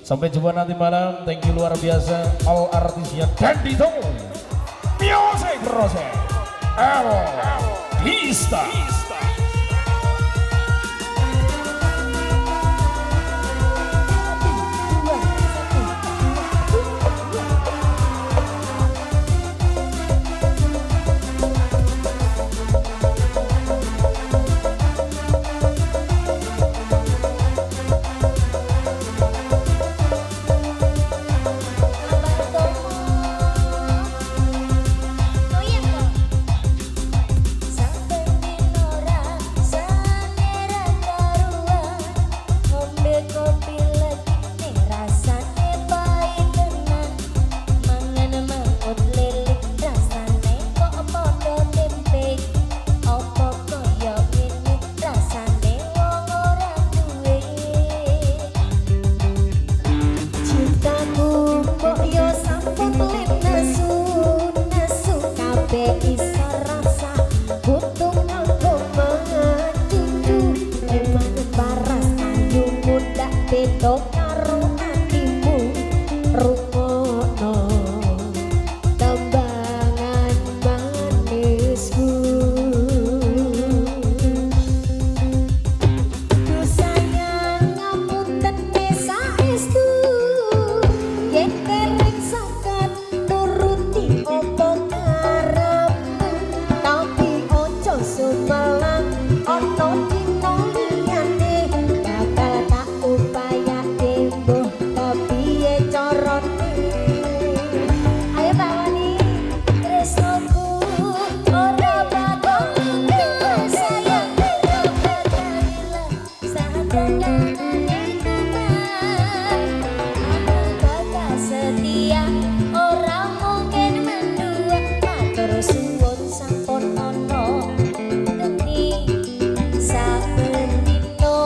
Sampai jumpa nanti malam. Thank you luar biasa all artisnya dan Dito Music Project El Hista. Beto karo atimu rumono tembangan manisku ku sayang ngapunten saestu yen kereng sakat nuruti apa karepmu tapi ojo sumelang ono dino liyane bakal tak upaya dembo kepiye carane ayo Pak Wani tresnoku ora bakal sayang setia orang mungkin mendua matur suwun sampun ono demi saben dino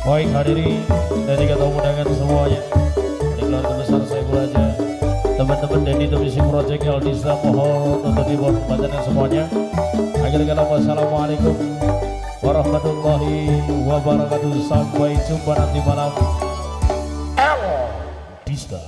Baik hadirin dan juga tamu undangan semuanya, dari keluarga besar saya aja, teman-teman dan Dito Music Project El Hista mohon untuk dibuat pembacaan semuanya. Akhir kata wassalamualaikum warahmatullahi wabarakatuh. Sampai jumpa nanti malam. El Hista.